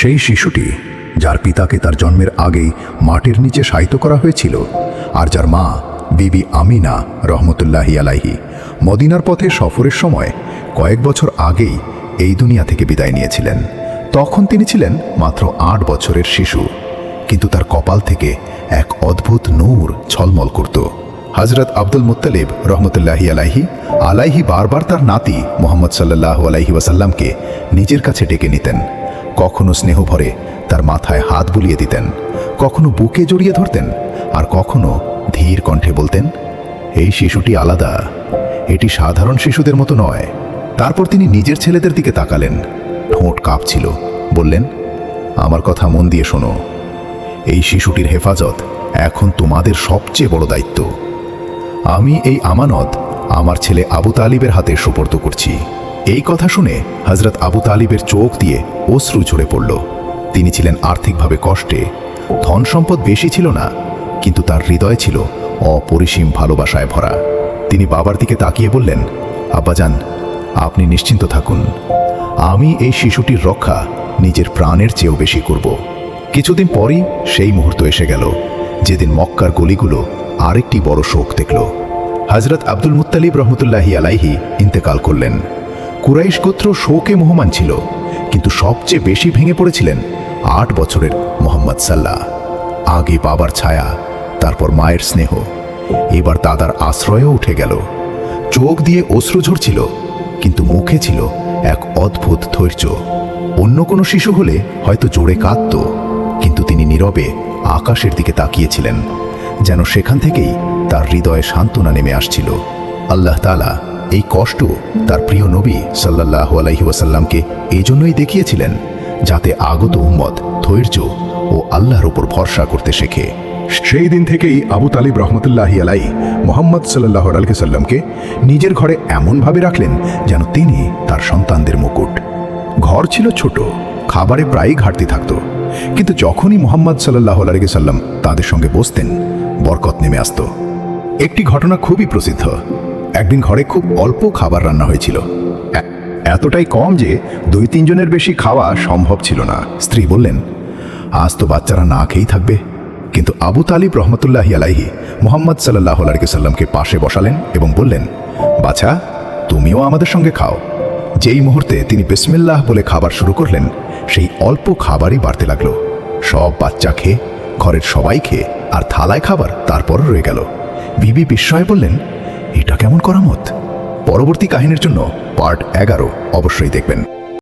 সেই শিশুটি যার পিতাকে তার জন্মের আগেই মাটির নিচে শায়িত করা হয়েছিল, আর যার মা বিবি আমিনা রহমতুল্লাহি আলাইহি মদিনার পথে সফরের সময় কয়েক বছর আগেই এই দুনিয়া থেকে বিদায় নিয়েছিলেন। তখন তিনি ছিলেন মাত্র 8 বছরের শিশু, কিন্তু তার কপাল থেকে এক অদ্ভুত নূর ঝলমল করত। হযরত আব্দুল মুত্তালিব রহমতুল্লাহি আলাইহি বারবার তার নাতি মুহাম্মদ সাল্লাল্লাহু আলাইহি ওয়াসাল্লামকে নিজের কাছে ডেকে নিতেন। কখনো স্নেহ ভরে তার মাথায় হাত বুলিয়ে দিতেন, কখনো বুকে জড়িয়ে ধরতেন, আর কখনো ধীর কণ্ঠে বলতেন, এই শিশুটি আলাদা, এটি সাধারণ শিশুদের মতো নয়। তারপর তিনি নিজের ছেলেদের দিকে তাকালেন, ঠোঁট কাঁপছিল, বললেন, আমার কথা মন দিয়ে শোনো, এই শিশুটির হেফাজত এখন তোমাদের সবচেয়ে বড় দায়িত্ব। আমি এই আমানত আমার ছেলে আবু তালিবের হাতে সুপর্দ করছি। এই কথা শুনে হযরত আবু তালিবের চোখ দিয়ে অশ্রু ঝরে পড়ল। তিনি ছিলেন আর্থিকভাবে কষ্টে, ধন সম্পদ বেশি ছিল না, কিন্তু তার হৃদয় ছিল অপরিসীম ভালোবাসায় ভরা। তিনি বাবার দিকে তাকিয়ে বললেন, আব্বাজান, আপনি নিশ্চিন্ত থাকুন, আমি এই শিশুটির রক্ষা নিজের প্রাণের চেয়েও বেশি করব। কিছুদিন পরই সেই মুহূর্ত এসে গেল যেদিন মক্কার গলিগুলো আরেকটি বড় শোক দেখল। হযরত আব্দুল মুত্তালিব রহমতুল্লাহি আলাইহি ইন্তেকাল করলেন। কুরাইশ গোত্র শোকে মোহমান ছিল, কিন্তু সবচেয়ে বেশি ভেঙে পড়েছিলেন 8 বছরের মোহাম্মদ সাল্লাহ। আগে বাবার ছায়া, তারপর মায়ের স্নেহ, এবার দাদার আশ্রয়ও উঠে গেল। চোখ দিয়ে অশ্রু ঝরছিল, কিন্তু মুখে ছিল এক অদ্ভুত ধৈর্য। অন্য কোনো শিশু হলে হয়তো জোরে কাঁদত, কিন্তু তিনি নীরবে আকাশের দিকে তাকিয়েছিলেন, যেন সেখান থেকেই তার হৃদয়ে সান্ত্বনা নেমে আসছিল। আল্লাহ তাআলা এই কষ্ট তার প্রিয় নবী সাল্লাল্লাহু আলাইহি ওয়াসাল্লামকে এই জন্যই দেখিয়েছিলেন, যাতে আগত উম্মত ধৈর্য ও আল্লাহর উপর ভরসা করতে শেখে। সেই দিন থেকেই আবু তালিব রহমতুল্লাহি আলাইহি মুহাম্মদ সাল্লাল্লাহু আলাইহি ওয়াসাল্লামকে নিজের ঘরে এমনভাবে রাখলেন যেন তিনি তার সন্তানদের মুকুট। ঘর ছিল ছোট, খাবারে প্রায়ই ঘাটতি থাকত, কিন্তু যখনই মুহাম্মদ সাল্লাল্লাহু আলাইহি ওয়াসাল্লাম তাদের সঙ্গে বসতেন, বরকত নেমে আসত। একটি ঘটনা খুবই প্রসিদ্ধ। একদিন ঘরে খুব অল্প খাবার রান্না হয়েছিল, এতটাই কম যে 2-3 জনের বেশি খাওয়া সম্ভব ছিল না। স্ত্রী বললেন, আজ তো বাচ্চারা না খেয়েই থাকবে। কিন্তু আবু তালিব রহমতুল্লাহি আলাইহি মুহাম্মদ সাল্লাল্লাহু আলাইহি ওয়াসাল্লামকে পাশে বসালেন এবং বললেন, বাছা, তুমিও আমাদের সঙ্গে খাও। যেই মুহূর্তে তিনি বিসমিল্লাহ বলে খাবার শুরু করলেন, সেই অল্প খাবারই বাড়তে লাগলো। সব বাচ্চা খেয়ে, ঘরের সবাই খেয়ে, আর থালায় খাবার তারপরও রয়ে গেল। বিবি বিস্ময়ে বললেন, এটা কেমন করামত? পরবর্তী কাহিনীর জন্য পার্ট 11 অবশ্যই দেখবেন।